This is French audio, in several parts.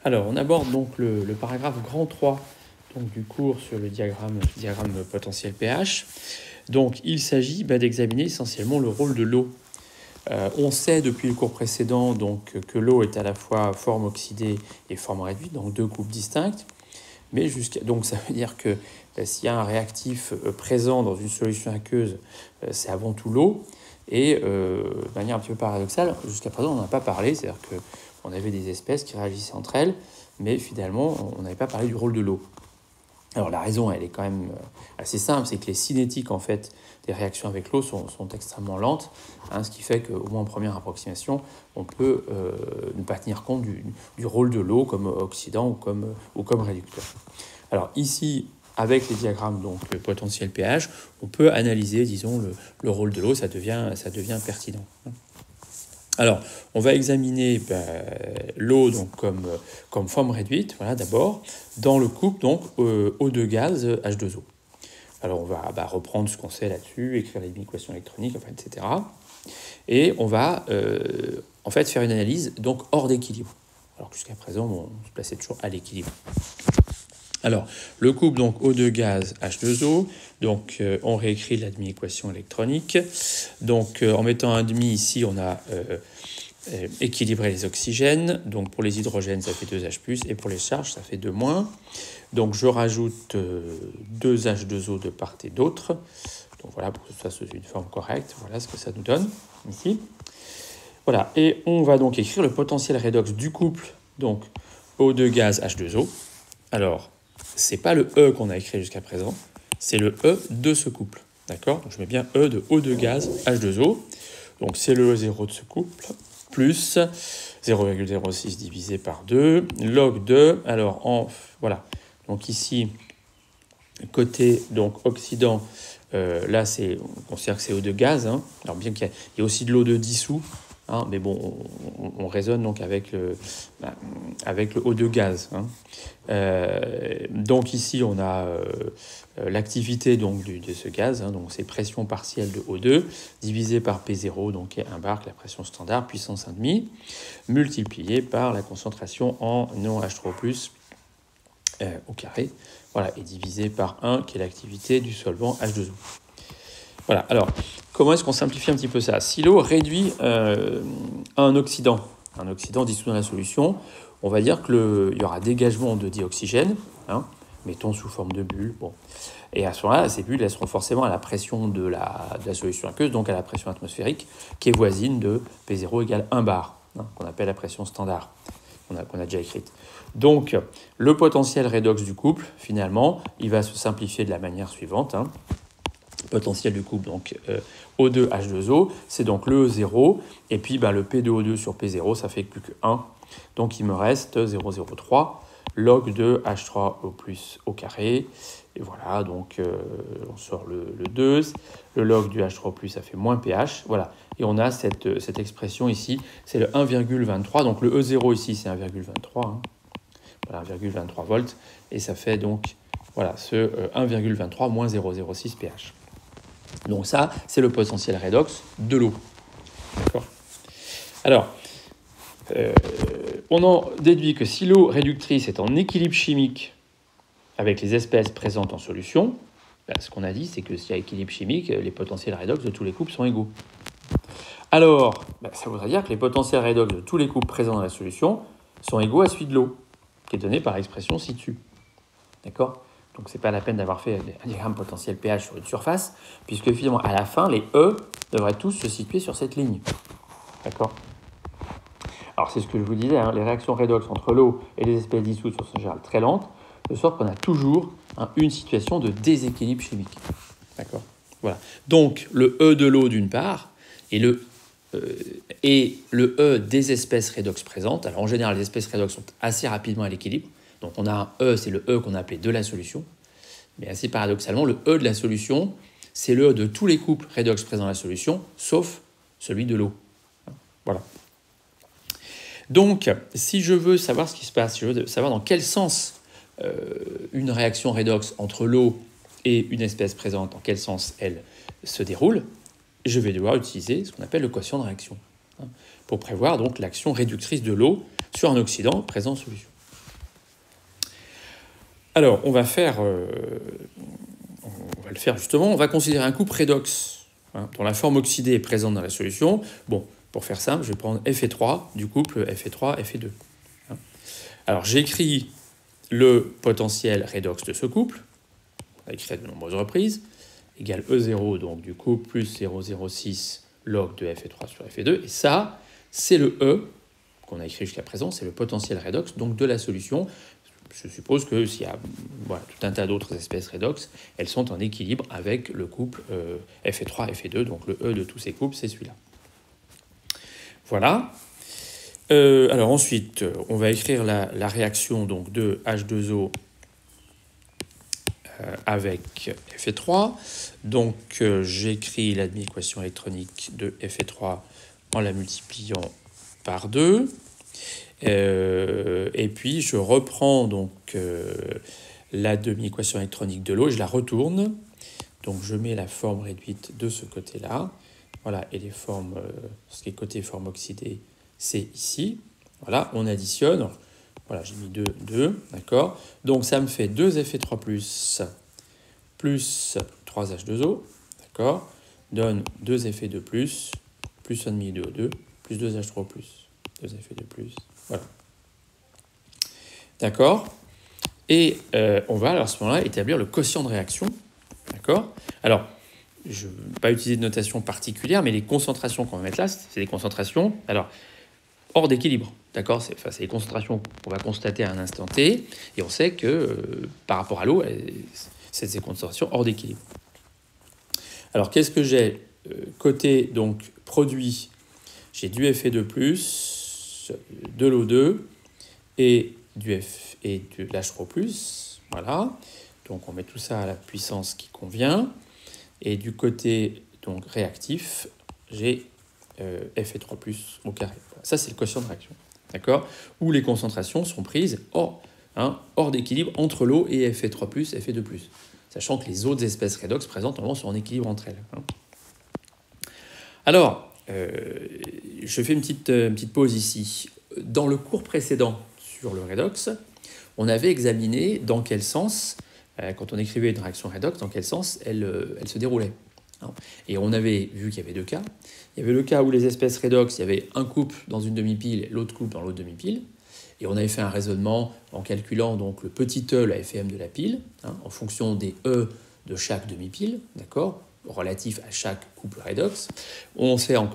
Alors, on aborde donc le paragraphe grand 3 donc, du cours sur le diagramme potentiel pH. Donc, il s'agit d'examiner essentiellement le rôle de l'eau. On sait depuis le cours précédent donc, que l'eau est à la fois forme oxydée et forme réduite, donc deux coupes distinctes. Mais donc ça veut dire que s'il y a un réactif présent dans une solution aqueuse, c'est avant tout l'eau. Et de manière un petit peu paradoxale, jusqu'à présent, on n'en a pas parlé, c'est-à-dire qu'on avait des espèces qui réagissaient entre elles, mais finalement, on n'avait pas parlé du rôle de l'eau. Alors la raison, elle est quand même assez simple, c'est que les cinétiques en fait des réactions avec l'eau sont extrêmement lentes, ce qui fait qu'au moins en première approximation, on peut ne pas tenir compte du rôle de l'eau comme oxydant ou comme réducteur. Alors ici, avec les diagrammes donc le potentiel pH, on peut analyser, disons, le rôle de l'eau, ça devient pertinent. Alors, on va examiner l'eau donc comme forme réduite, voilà, d'abord, dans le couple donc O2 gaz H2O. Alors, on va reprendre ce qu'on sait là-dessus, écrire les équations électroniques, enfin, etc. Et on va en fait faire une analyse donc hors d'équilibre. Alors, jusqu'à présent, on se plaçait toujours à l'équilibre. Alors, le couple donc O2 gaz H2O, donc on réécrit la demi-équation électronique. Donc, en mettant un demi ici, on a équilibré les oxygènes. Donc, pour les hydrogènes, ça fait 2H+, et pour les charges, ça fait 2-. Donc, je rajoute 2H2O de part et d'autre. Donc, voilà, pour que ça soit une forme correcte. Voilà ce que ça nous donne ici. Voilà, et on va donc écrire le potentiel redox du couple, donc O2 gaz H2O. Alors, c'est pas le E qu'on a écrit jusqu'à présent, c'est le E de ce couple. D'accord? Donc je mets bien E de O2 gaz H2O. Donc c'est le E0 de ce couple, plus 0,06 divisé par 2, log 2. Alors, voilà. Donc ici, côté donc oxydant, là, on considère que c'est O2 gaz. Alors bien qu'il y ait aussi de l'eau de dissous, mais bon, on raisonne donc avec le O2 gaz. Donc ici, on a l'activité donc de ce gaz, donc c'est pression partielle de O2 divisé par P0, donc qui est 1 bar, la pression standard, puissance 1,5, multiplié par la concentration en ion H3+, au carré, voilà, et divisé par 1, qui est l'activité du solvant H2O. Voilà, alors, comment est-ce qu'on simplifie un petit peu ça? Si l'eau réduit un oxydant dissous dans la solution, on va dire qu'il y aura dégagement de dioxygène, mettons sous forme de bulles. Bon. Et à ce moment-là, ces bulles elles seront forcément à la pression de la solution aqueuse, donc à la pression atmosphérique, qui est voisine de P0 égale 1 bar, qu'on appelle la pression standard, qu'on a déjà écrite. Donc, le potentiel redox du couple, finalement, il va se simplifier de la manière suivante. Potentiel du couple, donc O2 H2O, c'est donc le E0, et puis le P de O2 sur P0, ça fait plus que 1. Donc il me reste 0,03 log de H3O plus au carré. Et voilà, donc on sort le 2. Le log du H3O plus, ça fait moins pH. Voilà, et on a cette expression ici, c'est le 1,23. Donc le E0 ici, c'est 1,23. Voilà, 1,23 volts. Et ça fait donc voilà, ce 1,23 moins 0,06 pH. Donc ça, c'est le potentiel redox de l'eau. D'accord ? Alors, on en déduit que si l'eau réductrice est en équilibre chimique avec les espèces présentes en solution, ce qu'on a dit, c'est que s'il y a équilibre chimique, les potentiels redox de tous les couples sont égaux. Alors, ça voudrait dire que les potentiels redox de tous les couples présents dans la solution sont égaux à celui de l'eau, qui est donné par l'expression ci-dessus. D'accord ? Donc, ce n'est pas la peine d'avoir fait un diagramme potentiel pH sur une surface, puisque finalement, à la fin, les E devraient tous se situer sur cette ligne. D'accord ? Alors, c'est ce que je vous disais, les réactions redox entre l'eau et les espèces dissoutes sont en général très lentes, de sorte qu'on a toujours une situation de déséquilibre chimique. D'accord ? Voilà. Donc, le E de l'eau d'une part, et le E des espèces redox présentes. Alors, en général, les espèces redox sont assez rapidement à l'équilibre. Donc on a un E, c'est le E qu'on a appelé de la solution. Mais assez paradoxalement, le E de la solution, c'est le E de tous les couples redox présents dans la solution, sauf celui de l'eau. Voilà. Donc, si je veux savoir ce qui se passe, si je veux savoir dans quel sens une réaction redox entre l'eau et une espèce présente, dans quel sens elle se déroule, je vais devoir utiliser ce qu'on appelle le quotient de réaction, pour prévoir donc l'action réductrice de l'eau sur un oxydant présent en solution. Alors, on va le faire justement. On va considérer un couple redox dont la forme oxydée est présente dans la solution. Bon, pour faire simple, je vais prendre Fe3 du couple Fe3, Fe2. Alors, j'écris le potentiel redox de ce couple. On a écrit à de nombreuses reprises. Égale E0, donc du coup, plus 0,06 log de Fe3 sur Fe2. Et ça, c'est le E qu'on a écrit jusqu'à présent, c'est le potentiel redox donc de la solution. Je suppose que s'il y a tout un tas d'autres espèces redox, elles sont en équilibre avec le couple Fe3, Fe2. Donc le E de tous ces couples, c'est celui-là. Voilà. Alors ensuite, on va écrire la réaction donc, de H2O avec Fe3. Donc j'écris la demi-équation électronique de Fe3 en la multipliant par 2. Et puis je reprends donc la demi-équation électronique de l'eau, je la retourne. Donc je mets la forme réduite de ce côté-là. Voilà, et les formes, ce qui est côté forme oxydée, c'est ici. Voilà, on additionne. Voilà, j'ai mis 2, d'accord. Donc ça me fait 2 Fe3+, plus 3H2O, d'accord, donne 2 Fe2+, plus 1,5 de O2, plus 2H3+, 2 Fe2+, voilà. D'accord. Et on va alors à ce moment-là établir le quotient de réaction, d'accord. Alors, je ne vais pas utiliser de notation particulière, mais les concentrations qu'on va mettre là, c'est des concentrations, alors, hors d'équilibre, d'accord. C'est des concentrations qu'on va constater à un instant T, et on sait que par rapport à l'eau, c'est des concentrations hors d'équilibre. Alors, qu'est-ce que j'ai côté donc produit, j'ai du Fe2+, de l'O2 et de l'H3+. Voilà. Donc, on met tout ça à la puissance qui convient. Et du côté donc réactif, j'ai Fe3+ au carré. Voilà. Ça, c'est le quotient de réaction. D'accord. Où les concentrations sont prises hors d'équilibre entre l'eau et Fe3+, Fe2+. Sachant que les autres espèces redox présentes, normalement, sont en équilibre entre elles. Alors, je fais une petite pause ici. Dans le cours précédent sur le redox, on avait examiné dans quel sens, quand on écrivait une réaction redox, dans quel sens elle se déroulait. Et on avait vu qu'il y avait deux cas. Il y avait le cas où les espèces redox, il y avait un couple dans une demi-pile, l'autre couple dans l'autre demi-pile. Et on avait fait un raisonnement en calculant donc le petit e, la FEM de la pile, en fonction des e de chaque demi-pile, d'accord, relatif à chaque couple redox. On sait dans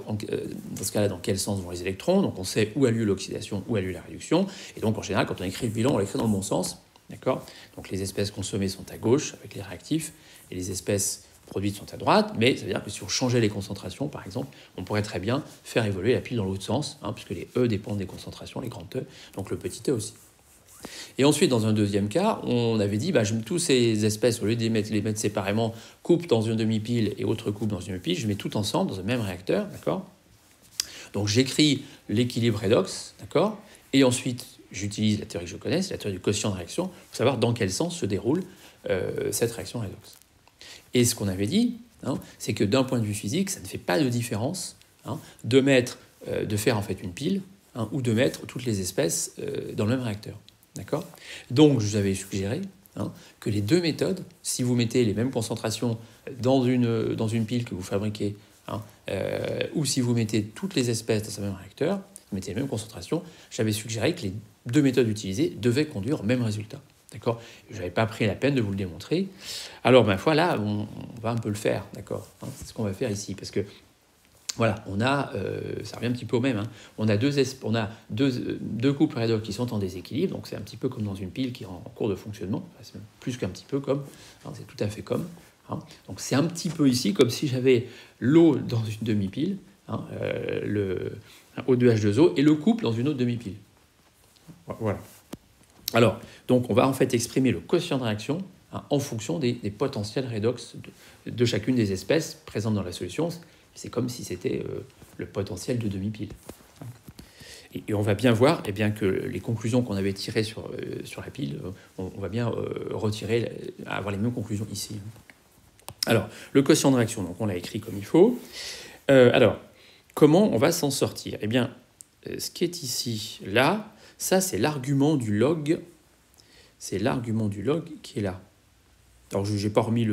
ce cas-là dans quel sens vont les électrons, donc on sait où a lieu l'oxydation, où a lieu la réduction. Et donc en général, quand on écrit le bilan, on l'écrit dans le bon sens, d'accord. Donc les espèces consommées sont à gauche avec les réactifs, et les espèces produites sont à droite, mais ça veut dire que si on changeait les concentrations, par exemple, on pourrait très bien faire évoluer la pile dans l'autre sens, puisque les E dépendent des concentrations, les grands E, donc le petit e aussi. Et ensuite, dans un deuxième cas, on avait dit, tous ces espèces, au lieu de les mettre séparément, coupe dans une demi-pile et autre coupe dans une demi-pile, je mets tout ensemble dans un même réacteur, d'accord. Donc j'écris l'équilibre redox, d'accord, et ensuite j'utilise la théorie que je connais, c'est la théorie du quotient de réaction, pour savoir dans quel sens se déroule cette réaction redox. Et ce qu'on avait dit, c'est que d'un point de vue physique, ça ne fait pas de différence de faire en fait une pile ou de mettre toutes les espèces dans le même réacteur. D'accord ? Donc, je vous avais suggéré que les deux méthodes, si vous mettez les mêmes concentrations dans une pile que vous fabriquez, ou si vous mettez toutes les espèces dans un même réacteur, vous mettez les mêmes concentrations, j'avais suggéré que les deux méthodes utilisées devaient conduire au même résultat. D'accord ? Je n'avais pas pris la peine de vous le démontrer. Alors, ma foi, là, on va un peu le faire, d'accord ? C'est ce qu'on va faire ici, parce que, voilà, on a, ça revient un petit peu au même, on a deux couples redox qui sont en déséquilibre, donc c'est un petit peu comme dans une pile qui est en cours de fonctionnement, c'est même plus qu'un petit peu comme, c'est tout à fait comme. Donc c'est un petit peu ici comme si j'avais l'eau dans une demi-pile, le O2H2O, et le couple dans une autre demi-pile. Voilà. Alors, donc on va en fait exprimer le quotient de réaction en fonction des potentiels redox de chacune des espèces présentes dans la solution. C'est comme si c'était le potentiel de demi-pile. Et on va bien voir que les conclusions qu'on avait tirées sur la pile, on va bien avoir les mêmes conclusions ici. Alors, le quotient de réaction, donc on l'a écrit comme il faut. Alors, comment on va s'en sortir ? Eh bien, ce qui est ici, là, ça c'est l'argument du log. c'est l'argument du log qui est là. Alors, je n'ai pas remis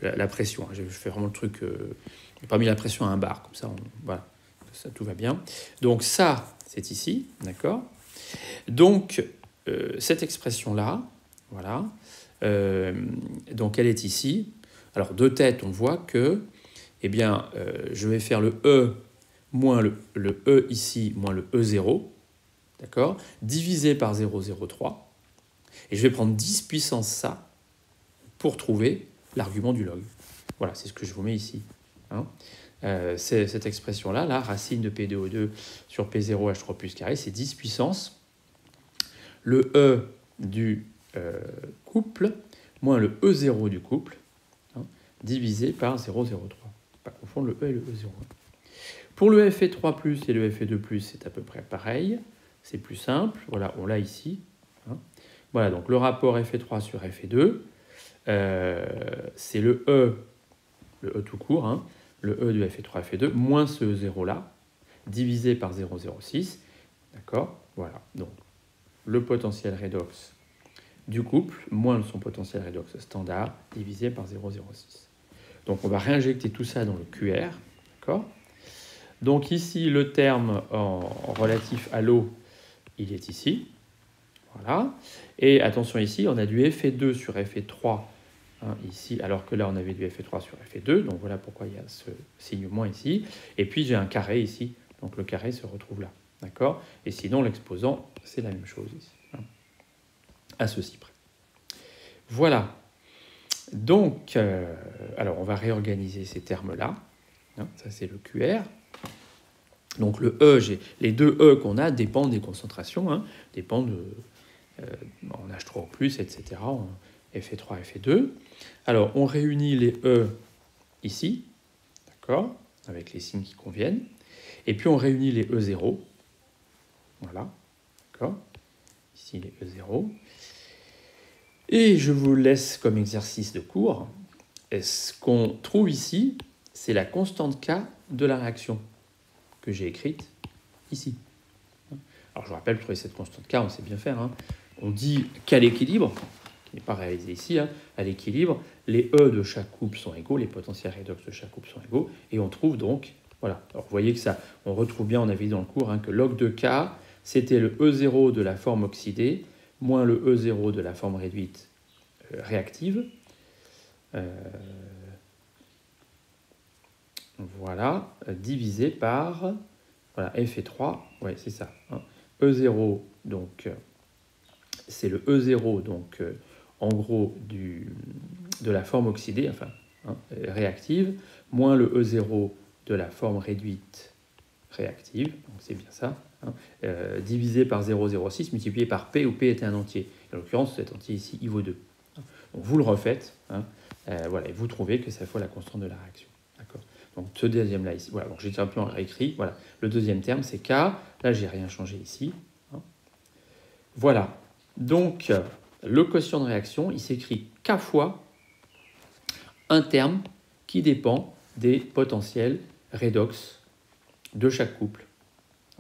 la pression, hein. Je fais vraiment le truc... je n'ai pas mis la pression à un bar, comme ça, voilà, ça, tout va bien. Donc ça, c'est ici, d'accord? Donc, cette expression-là, voilà, donc elle est ici. Alors, de tête, on voit que, eh bien, je vais faire le E moins le E ici, moins le E0, d'accord, divisé par 0,03. Et je vais prendre 10 puissance ça pour trouver l'argument du log. Voilà, c'est ce que je vous mets ici. Hein. C'est cette expression-là, la racine de P2O2 sur P0 H3 plus carré, c'est 10 puissance. Le E du couple moins le E0 du couple, hein, divisé par 0,03. Pas confondre le E et le E0. Pour le Fe3+, et le Fe2+, c'est à peu près pareil. C'est plus simple. Voilà, on l'a ici. Hein. Voilà, donc le rapport Fe3 sur Fe2, c'est le E tout court, hein, le E de Fe3, Fe2, moins ce E0-là, divisé par 0,06. D'accord? Voilà, donc le potentiel redox du couple, moins son potentiel redox standard, divisé par 0,06. Donc on va réinjecter tout ça dans le QR. D'accord? Donc ici, le terme en relatif à l'eau, il est ici. Voilà. Et attention ici, on a du Fe2 sur Fe3 hein, ici, alors que là, on avait du Fe3 sur Fe2. Donc voilà pourquoi il y a ce signe moins ici. Et puis, j'ai un carré ici. Donc le carré se retrouve là. D'accord? Et sinon, l'exposant, c'est la même chose ici. Hein, à ceci près. Voilà. Donc, alors, on va réorganiser ces termes-là. Hein, ça, c'est le QR. Donc le E, les deux E qu'on a dépendent des concentrations, hein, dépendent en H3+, etc., en Fe3, Fe2. Alors on réunit les E ici, d'accord, avec les signes qui conviennent, et puis on réunit les E0, voilà, d'accord, ici les E0. Et je vous laisse comme exercice de cours, et ce qu'on trouve ici, c'est la constante K de la réaction que j'ai écrite ici. Alors je vous rappelle, pour trouver cette constante K, on sait bien faire. Hein. On dit qu'à l'équilibre, qui n'est pas réalisé ici, hein, à l'équilibre, les E de chaque couple sont égaux, les potentiels redox de chaque couple sont égaux, et on trouve donc, voilà. Alors vous voyez que ça, on retrouve bien, on avait dit dans le cours, hein, que log de K, c'était le E0 de la forme oxydée, moins le E0 de la forme réduite réactive. Voilà, divisé par... Voilà, Fe3, ouais, c'est ça. Hein. E0, donc, c'est le E0, donc, en gros, de la forme oxydée, enfin, hein, réactive, moins le E0 de la forme réduite réactive, donc c'est bien ça, hein, divisé par 0,06, multiplié par P, où P était un entier. En l'occurrence, cet entier ici, il vaut 2. Donc, vous le refaites, hein, voilà, et vous trouvez que ça fait la constante de la réaction. D'accord ? Donc ce deuxième-là ici, voilà, donc j'ai simplement réécrit, voilà, le deuxième terme c'est K, là j'ai rien changé ici. Hein. Voilà, donc le quotient de réaction, il s'écrit K fois un terme qui dépend des potentiels redox de chaque couple.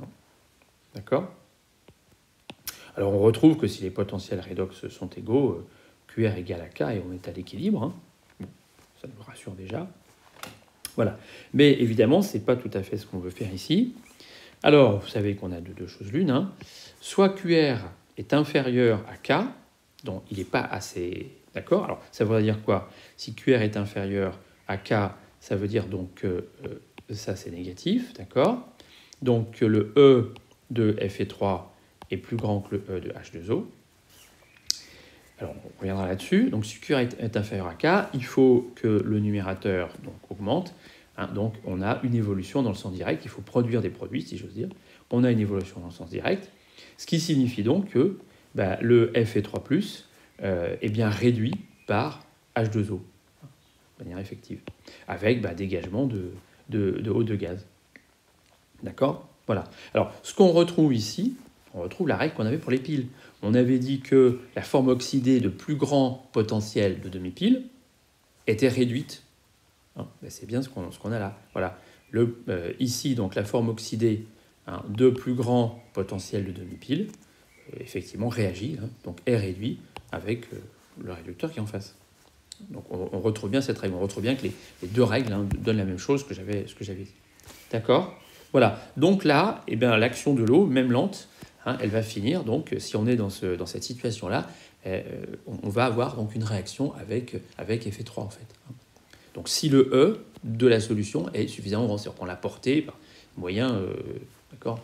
Hein. D'accord? Alors on retrouve que si les potentiels redox sont égaux, QR égale à K et on est à l'équilibre. Hein. Bon, ça nous rassure déjà. Voilà. Mais évidemment, ce n'est pas tout à fait ce qu'on veut faire ici. Alors, vous savez qu'on a deux choses l'une. Hein. Soit QR est inférieur à K, donc il n'est pas assez... D'accord? Alors, ça veut dire quoi? Si QR est inférieur à K, ça veut dire donc que ça, c'est négatif. D'accord? Donc, que le E de Fe3 est plus grand que le E de H2O. Alors, on reviendra là-dessus. Donc, si QR est inférieur à K, il faut que le numérateur donc, augmente. Hein, donc, on a une évolution dans le sens direct. Il faut produire des produits, si j'ose dire. On a une évolution dans le sens direct. Ce qui signifie donc que le Fe3+, est bien réduit par H2O, de manière effective, avec dégagement de eau de gaz. D'accord? Voilà. Alors, ce qu'on retrouve ici, on retrouve la règle qu'on avait pour les piles. On avait dit que la forme oxydée de plus grand potentiel de demi-pile était réduite. Hein, c'est bien ce qu'on a là. Voilà. Ici, donc, la forme oxydée de plus grand potentiel de demi-pile, effectivement, réagit, hein, donc est réduit avec le réducteur qui est en face. Donc on retrouve bien cette règle, on retrouve bien que les deux règles donnent la même chose que j'avais dit. D'accord ? Voilà. Donc là, eh bien, l'action de l'eau, même lente, elle va finir. Donc si on est dans cette situation-là, on va avoir donc une réaction avec effet 3 en fait. Donc si le E de la solution est suffisamment grand, c'est-à-dire qu'on l'a porté par moyen, d'accord ?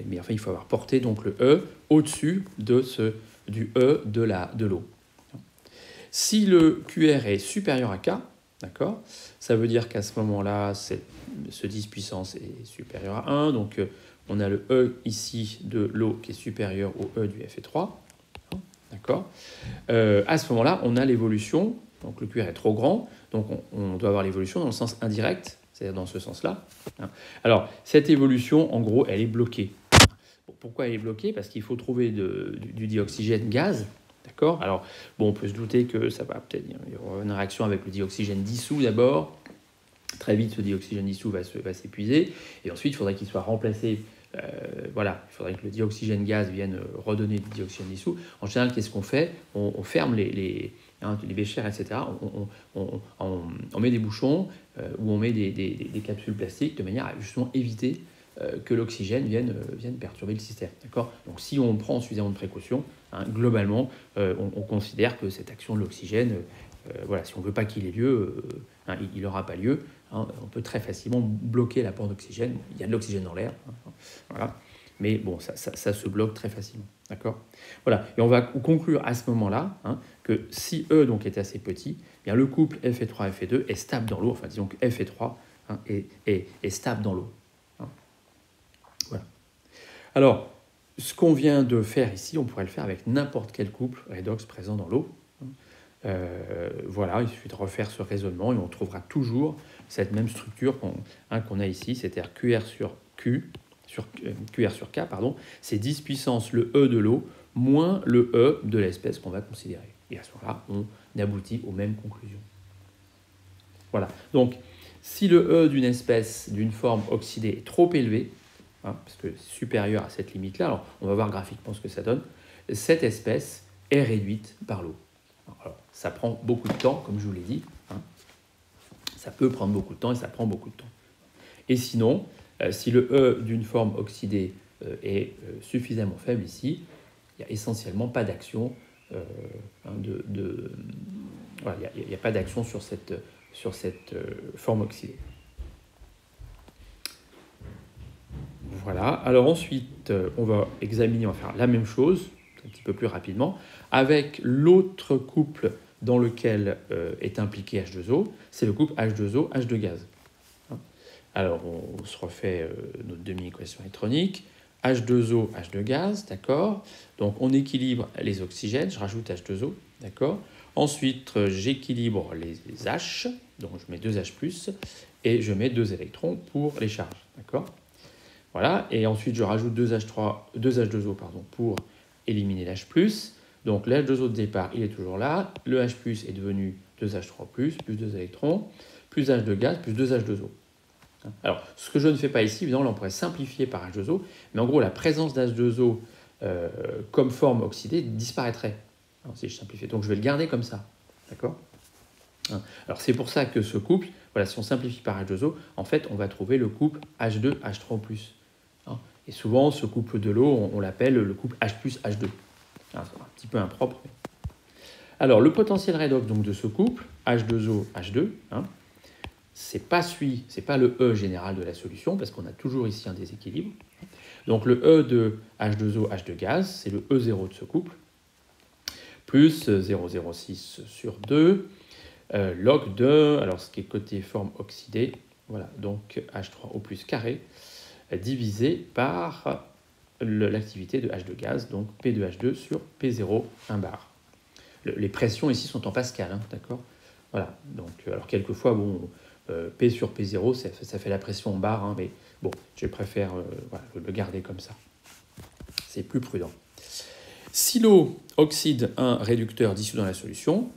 Mais enfin, il faut avoir porté donc le E au-dessus du E de l'eau. Si le QR est supérieur à K, d'accord, ça veut dire qu'à ce moment-là, ce 10 puissance est supérieur à 1. Donc, on a le E ici de l'eau qui est supérieur au E du Fe3. D'accord. À ce moment-là, on a l'évolution. Donc, le QR est trop grand. Donc, on doit avoir l'évolution dans le sens indirect, c'est-à-dire dans ce sens-là. Alors, cette évolution, en gros, elle est bloquée. Pourquoi elle est bloquée ? Parce qu'il faut trouver du dioxygène gaz. D'accord ? Alors, bon, on peut se douter que ça va peut-être y avoir une réaction avec le dioxygène dissous d'abord. Très vite, ce dioxygène dissous va s'épuiser. Et ensuite, il faudrait qu'il soit remplacé. Voilà, il faudrait que le dioxygène gaz vienne redonner du dioxygène dissous. En général, qu'est-ce qu'on fait ? On ferme les béchers, etc. On met des bouchons ou on met des capsules plastiques de manière à justement éviter que l'oxygène vienne perturber le système. D'accord ? Donc si on prend suffisamment de précautions, globalement, on considère que cette action de l'oxygène, voilà, si on ne veut pas qu'il ait lieu, il n'aura pas lieu. On peut très facilement bloquer l'apport d'oxygène. Il y a de l'oxygène dans l'air. Voilà. Mais bon, ça se bloque très facilement. D'accord ? Voilà. Et on va conclure à ce moment-là que si E donc, est assez petit, bien, le couple Fe3-Fe2 est stable dans l'eau. Enfin, disons que Fe3 est stable dans l'eau. Voilà. Alors, ce qu'on vient de faire ici, on pourrait le faire avec n'importe quel couple redox présent dans l'eau. Voilà, il suffit de refaire ce raisonnement et on trouvera toujours cette même structure qu'on a ici, c'est-à-dire QR sur K, c'est 10 puissance le E de l'eau moins le E de l'espèce qu'on va considérer. Et à ce moment-là, on aboutit aux mêmes conclusions. Voilà, donc si le E d'une espèce, d'une forme oxydée est trop élevé, parce que c'est supérieur à cette limite-là, alors on va voir graphiquement ce que ça donne, cette espèce est réduite par l'eau. Alors, ça prend beaucoup de temps, comme je vous l'ai dit. Ça peut prendre beaucoup de temps et ça prend beaucoup de temps. Et sinon, si le E d'une forme oxydée est suffisamment faible ici, il n'y a essentiellement pas d'action. Voilà, il n'y a pas d'action sur cette forme oxydée. Voilà. Alors ensuite, on va faire la même chose, un petit peu plus rapidement, avec l'autre couple dans lequel est impliqué H2O, c'est le couple H2O, H2 gaz. Alors, on se refait notre demi-équation électronique. H2O, H2 gaz, d'accord. Donc, on équilibre les oxygènes, je rajoute H2O, d'accord. Ensuite, j'équilibre les H, donc je mets 2 H+, et je mets 2 électrons pour les charges, d'accord. Voilà, et ensuite, je rajoute 2 H2O pour éliminer l'H+. Donc, l'H2O de départ, il est toujours là. Le H+, est devenu 2H3+, plus 2 électrons, plus H de gaz, plus 2 H2O. Alors, ce que je ne fais pas ici, évidemment, là, on pourrait simplifier par H2O, mais en gros, la présence d'H2O comme forme oxydée disparaîtrait, si je simplifie. Donc, je vais le garder comme ça, d'accord ? Alors, c'est pour ça que ce couple, voilà, si on simplifie par H2O, en fait, on va trouver le couple H2, H3+. Et souvent, ce couple de l'eau, on l'appelle le couple H+, H2. C'est un petit peu impropre. Alors, le potentiel redox donc, de ce couple, H2O, H2, c'est pas le E général de la solution, parce qu'on a toujours ici un déséquilibre. Donc, le E de H2O, H2 gaz, c'est le E0 de ce couple, plus 0,06 sur 2, log de, alors ce qui est côté forme oxydée, voilà, donc H3O plus carré, divisé par l'activité de H2 gaz, donc P2H2 sur P0, 1 bar. Les pressions ici sont en pascal, d'accord ? Voilà, donc, alors quelquefois, bon, P sur P0, ça fait la pression en bar, mais bon, je préfère le garder comme ça. C'est plus prudent. Si l'eau oxyde un réducteur dissous dans la solution,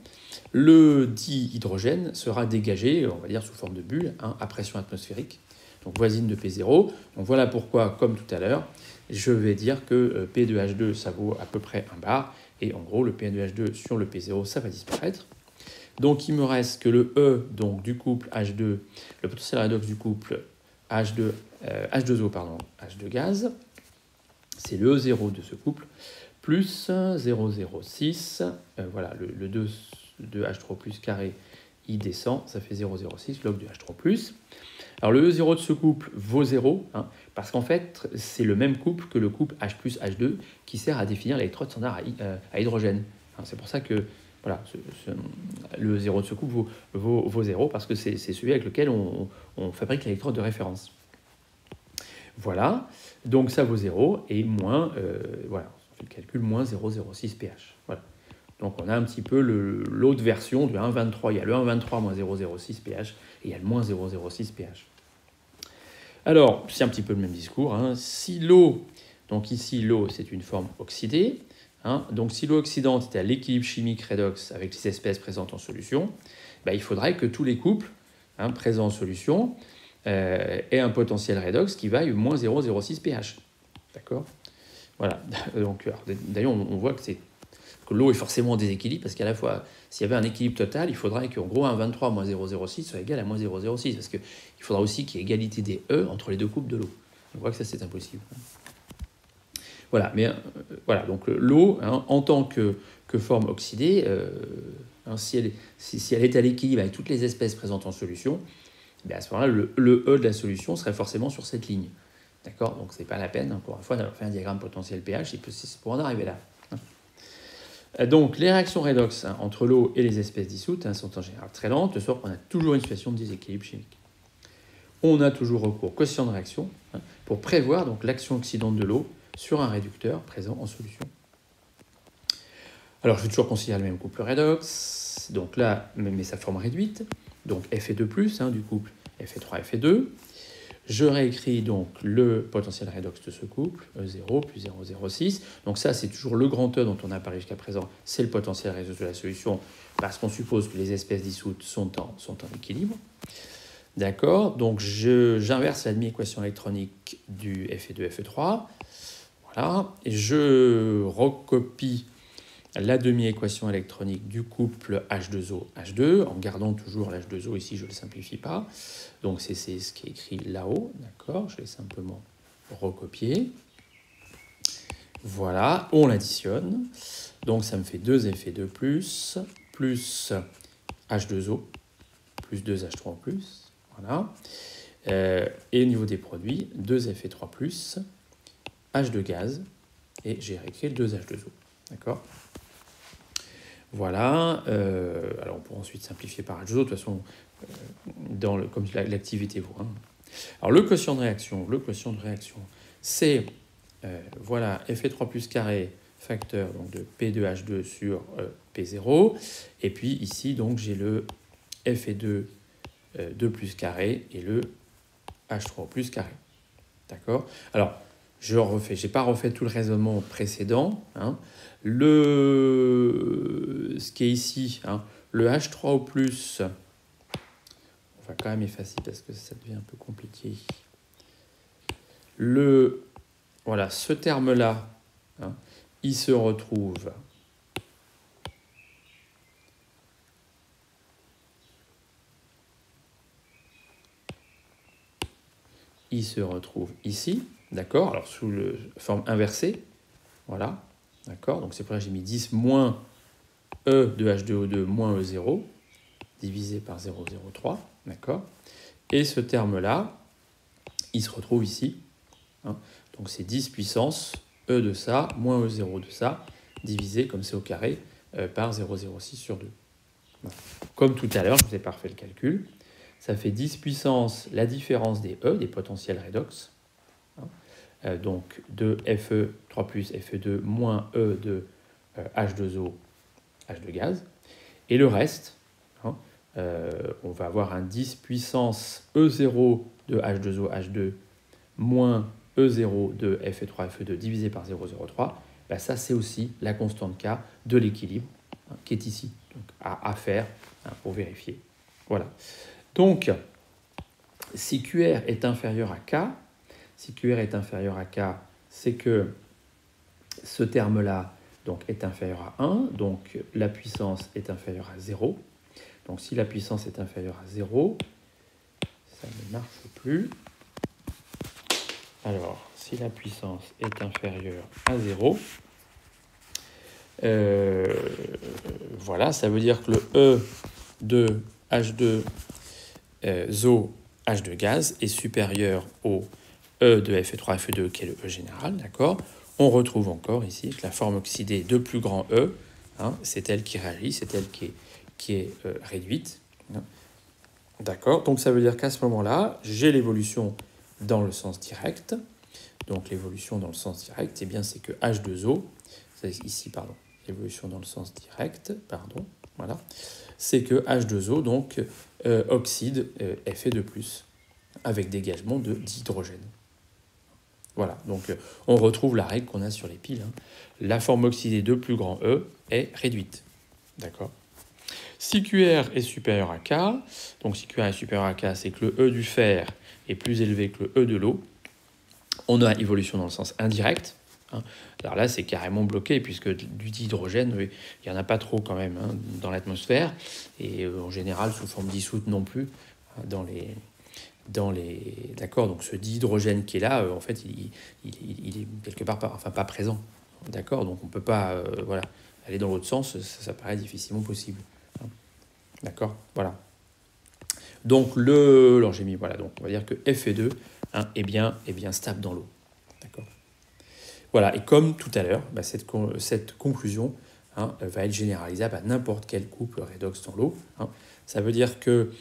le dihydrogène sera dégagé, on va dire sous forme de bulle, à pression atmosphérique, donc voisine de P0. Donc voilà pourquoi, comme tout à l'heure, je vais dire que P2H2, ça vaut à peu près 1 bar, Et en gros, le Pn2H2 sur le P0, ça va disparaître. Donc il me reste que le E donc, du couple H2, le potentiel redox du couple H2O, H2 gaz, c'est le E0 de ce couple, plus 0,06, voilà, le 2 de H3 plus carré, il descend, ça fait 0,06 log de H3 plus. Alors le E0 de ce couple vaut 0, hein, parce qu'en fait, c'est le même couple que le couple H plus H2 qui sert à définir l'électrode standard à hydrogène. Hein, c'est pour ça que voilà, le 0 de ce couple vaut 0, parce que c'est celui avec lequel on fabrique l'électrode de référence. Voilà, donc ça vaut 0 et moins, voilà, on fait le calcul, moins 0,06 pH. Voilà. Donc on a un petit peu l'autre version du 1,23. Il y a le 1,23 moins 0,06 pH et il y a le moins 0,06 pH. Alors, c'est un petit peu le même discours. Hein. Si l'eau, donc ici l'eau c'est une forme oxydée, hein, donc si l'eau oxydante est à l'équilibre chimique redox avec les espèces présentes en solution, bah, il faudrait que tous les couples présents en solution aient un potentiel redox qui vaille moins 0,06 pH. D'accord ? Voilà. Donc, d'ailleurs, on voit que l'eau est forcément en déséquilibre, parce qu'à la fois, s'il y avait un équilibre total, il faudrait qu'en gros 1,23 moins 0,06 soit égal à moins 0,06, parce qu'il faudra aussi qu'il y ait égalité des E entre les deux couples de l'eau. On voit que ça, c'est impossible. Voilà, mais voilà, donc l'eau, hein, en tant que forme oxydée, hein, si elle est à l'équilibre avec toutes les espèces présentes en solution, à ce moment-là, le E de la solution serait forcément sur cette ligne. D'accord ? Donc, ce n'est pas la peine, encore une fois, d'avoir fait un diagramme potentiel pH, c'est pour en arriver là. Donc, les réactions redox entre l'eau et les espèces dissoutes sont en général très lentes, de sorte qu'on a toujours une situation de déséquilibre chimique. On a toujours recours au quotient de réaction pour prévoir l'action oxydante de l'eau sur un réducteur présent en solution. Alors, je vais toujours considérer le même couple redox, donc là, mais sa forme réduite, donc Fe2+, du couple Fe3, Fe2. Je réécris donc le potentiel redox de ce couple, E0 plus 0,06. Donc ça, c'est toujours le grand E dont on a parlé jusqu'à présent, c'est le potentiel redox de la solution, parce qu'on suppose que les espèces dissoutes sont en équilibre. D'accord, donc j'inverse la demi-équation électronique du Fe2, Fe3. Voilà, et je recopie la demi-équation électronique du couple H2O, H2, en gardant toujours l'H2O ici, je ne le simplifie pas. Donc c'est ce qui est écrit là-haut, d'accord ? Je vais simplement recopier. Voilà, on l'additionne. Donc ça me fait 2 Fe2+, plus H2O, plus 2 H3+, voilà. Et au niveau des produits, 2 Fe3+, H2 gaz, et j'ai réécrit 2 H2O, d'accord ? Voilà, alors on pourra ensuite simplifier par H2O, de toute façon, comme l'activité vaut. Hein. Alors le quotient de réaction, c'est voilà, Fe3 plus carré facteur donc, de P2H2 sur P0, et puis ici donc j'ai le Fe2 2 plus carré et le H3 plus carré. D'accord ? Alors, je n'ai pas refait tout le raisonnement précédent. Hein. Ce qui est ici, hein, le H3 au plus, on va quand même effacer parce que ça devient un peu compliqué. Voilà, ce terme-là, hein, il se retrouve ici, d'accord, alors sous la forme inversée, voilà, d'accord, donc c'est pour ça que j'ai mis 10 moins E de H2O2 moins E0, divisé par 0,03, d'accord, et ce terme-là, il se retrouve ici, hein, donc c'est 10 puissance E de ça, moins E0 de ça, divisé, comme c'est au carré, par 0,06 sur 2. Voilà. Comme tout à l'heure, je ne vous ai pas refait le calcul, ça fait 10 puissance la différence des E, des potentiels redox, hein, donc de Fe3 plus Fe2 moins E de H2O, H2 gaz, et le reste, hein, on va avoir un 10 puissance E0 de H2O, H2 moins E0 de Fe3, Fe2 divisé par 0,03, ben ça c'est aussi la constante K de l'équilibre, hein, qui est ici, donc à faire, hein, pour vérifier. Voilà. Donc, si QR est inférieur à K, c'est que ce terme-là donc est inférieur à 1, donc la puissance est inférieure à 0. Donc si la puissance est inférieure à 0, ça ne marche plus. Alors, si la puissance est inférieure à 0, voilà, ça veut dire que le E de H2 ZO H2 gaz est supérieur au E de Fe3 Fe2 qui est le E général, d'accord. On retrouve encore ici que la forme oxydée de plus grand E, hein, c'est elle qui réagit, c'est elle qui est réduite. Hein. D'accord, donc ça veut dire qu'à ce moment-là, j'ai l'évolution dans le sens direct. Donc l'évolution dans le sens direct, eh bien c'est que H2O, c'est ici, pardon, l'évolution dans le sens direct, pardon, voilà, c'est que H2O donc oxyde Fe2+, avec dégagement d'hydrogène. Voilà, donc on retrouve la règle qu'on a sur les piles. Hein. La forme oxydée de plus grand E est réduite. D'accord. Si QR est supérieur à K, donc si QR est supérieur à K, c'est que le E du fer est plus élevé que le E de l'eau. On a évolution dans le sens indirect. Hein. Alors là, c'est carrément bloqué, puisque du dihydrogène, il n'y en a pas trop quand même hein, dans l'atmosphère, et en général sous forme dissoute non plus hein, dans les d'accord, donc ce dihydrogène qui est là, en fait, il est quelque part pas présent. D'accord, donc on ne peut pas voilà, aller dans l'autre sens, ça paraît difficilement possible. Hein. D'accord, voilà. Donc alors j'ai mis, voilà, donc on va dire que Fe2 hein, est bien stable dans l'eau. D'accord. Voilà, et comme tout à l'heure, bah, cette conclusion hein, va être généralisable à n'importe quel couple redox dans l'eau. Hein. Ça veut dire que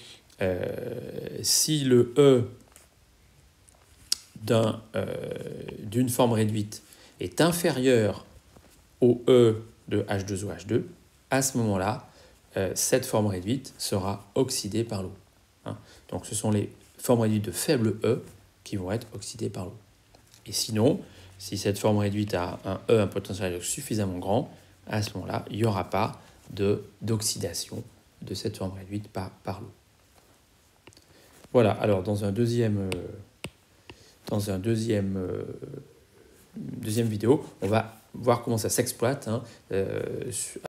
si le E d'une forme réduite est inférieur au E de H2OH2, à ce moment-là, cette forme réduite sera oxydée par l'eau. Hein. Donc ce sont les formes réduites de faible E qui vont être oxydées par l'eau. Et sinon, si cette forme réduite a un potentiel redox suffisamment grand, à ce moment-là, il n'y aura pas d'oxydation de cette forme réduite par l'eau. Voilà, alors dans un deuxième vidéo, on va voir comment ça s'exploite hein,